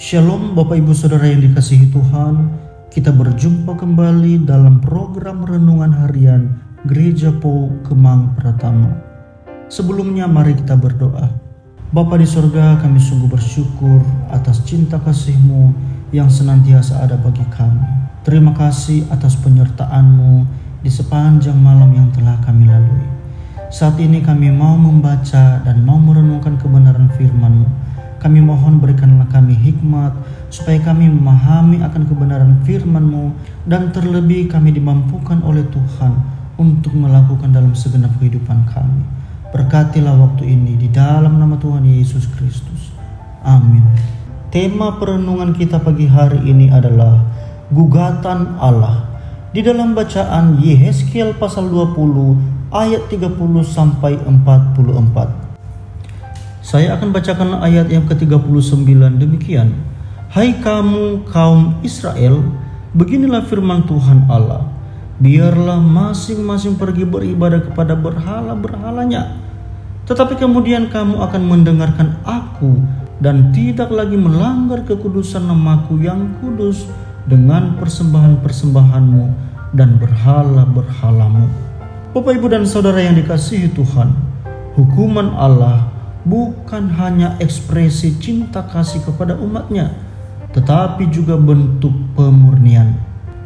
Shalom Bapak Ibu Saudara yang dikasihi Tuhan. Kita berjumpa kembali dalam program Renungan Harian Gereja PO Kemang Pratama. Sebelumnya mari kita berdoa. Bapa di sorga, kami sungguh bersyukur atas cinta kasih-Mu yang senantiasa ada bagi kami. Terima kasih atas penyertaan-Mu di sepanjang malam yang telah kami lalui. Saat ini kami mau membaca dan mau merenungkan kebenaran firman-Mu. Kami mohon berikanlah kami hikmat supaya kami memahami akan kebenaran firman-Mu dan terlebih kami dimampukan oleh Tuhan untuk melakukan dalam segenap kehidupan kami. Berkatilah waktu ini di dalam nama Tuhan Yesus Kristus. Amin. Tema perenungan kita pagi hari ini adalah gugatan Allah. Di dalam bacaan Yehezkiel pasal 20 ayat 30 sampai 44. Saya akan bacakan ayat yang ke-39 demikian. Hai kamu kaum Israel, beginilah firman Tuhan Allah. Biarlah masing-masing pergi beribadah kepada berhala-berhalanya. Tetapi kemudian kamu akan mendengarkan aku dan tidak lagi melanggar kekudusan namaku yang kudus dengan persembahan-persembahanmu dan berhala-berhalamu. Bapak, Ibu, dan Saudara yang dikasihi Tuhan, hukuman Allah bukan hanya ekspresi cinta kasih kepada umatnya, tetapi juga bentuk pemurnian.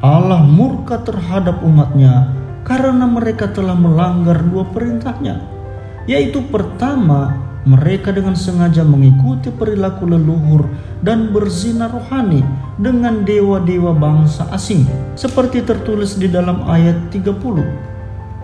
Allah murka terhadap umatnya karena mereka telah melanggar dua perintahnya, yaitu pertama, mereka dengan sengaja mengikuti perilaku leluhur dan berzina rohani dengan dewa-dewa bangsa asing, seperti tertulis di dalam ayat 30.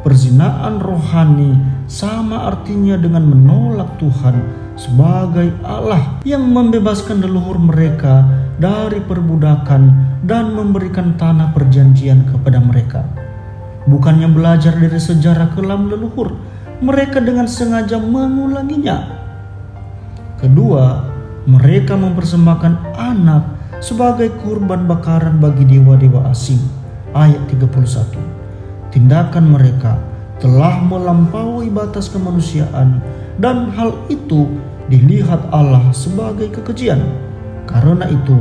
Perzinaan rohani sama artinya dengan menolak Tuhan sebagai Allah yang membebaskan leluhur mereka dari perbudakan dan memberikan tanah perjanjian kepada mereka. Bukannya belajar dari sejarah kelam leluhur, mereka dengan sengaja mengulanginya. Kedua, mereka mempersembahkan anak sebagai kurban bakaran bagi dewa-dewa asing. Ayat 31. Tindakan mereka telah melampaui batas kemanusiaan dan hal itu dilihat Allah sebagai kekejian. Karena itu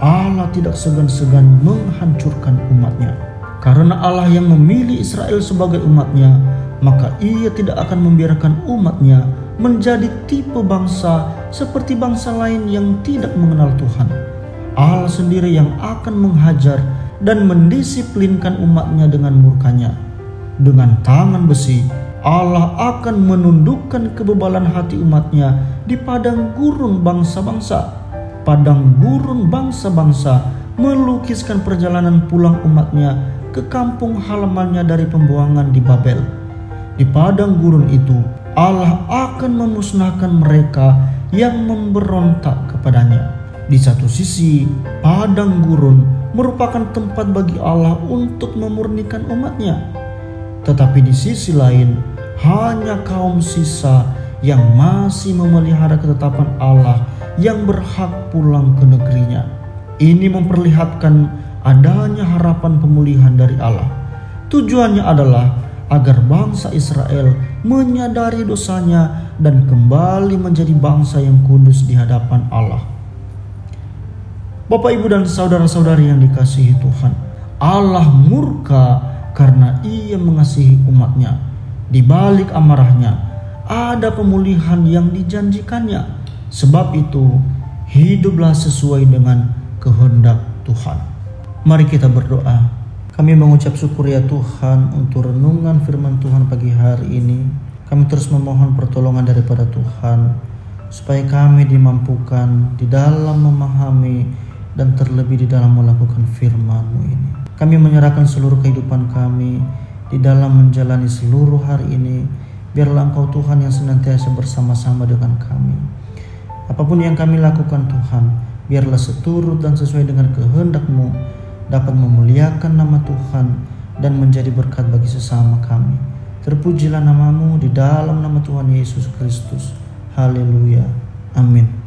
Allah tidak segan-segan menghancurkan umatnya. Karena Allah yang memilih Israel sebagai umatnya, maka Ia tidak akan membiarkan umatnya menjadi tipe bangsa seperti bangsa lain yang tidak mengenal Tuhan. Allah sendiri yang akan menghajar dan mendisiplinkan umatnya dengan murkanya. Dengan tangan besi, Allah akan menundukkan kebebalan hati umatnya di padang gurun bangsa-bangsa. Padang gurun bangsa-bangsa melukiskan perjalanan pulang umatnya ke kampung halamannya dari pembuangan di Babel. Di padang gurun itu, Allah akan memusnahkan mereka yang memberontak kepadanya. Di satu sisi, padang gurun merupakan tempat bagi Allah untuk memurnikan umatnya. Tetapi di sisi lain, hanya kaum sisa yang masih memelihara ketetapan Allah yang berhak pulang ke negerinya. Ini memperlihatkan adanya harapan pemulihan dari Allah. Tujuannya adalah agar bangsa Israel menyadari dosanya dan kembali menjadi bangsa yang kudus di hadapan Allah. Bapak, Ibu, dan saudara-saudari yang dikasihi Tuhan, Allah murka karena Ia mengasihi umatnya. Di balik amarahnya ada pemulihan yang dijanjikannya. Sebab itu, hiduplah sesuai dengan kehendak Tuhan. Mari kita berdoa. Kami mengucap syukur ya Tuhan untuk renungan firman Tuhan pagi hari ini. Kami terus memohon pertolongan daripada Tuhan, supaya kami dimampukan di dalam memahami dan terlebih di dalam melakukan firman-Mu ini. Kami menyerahkan seluruh kehidupan kami di dalam menjalani seluruh hari ini. Biarlah Engkau Tuhan yang senantiasa bersama-sama dengan kami. Apapun yang kami lakukan Tuhan, biarlah seturut dan sesuai dengan kehendak-Mu, dapat memuliakan nama Tuhan dan menjadi berkat bagi sesama kami. Terpujilah nama-Mu di dalam nama Tuhan Yesus Kristus. Haleluya. Amin.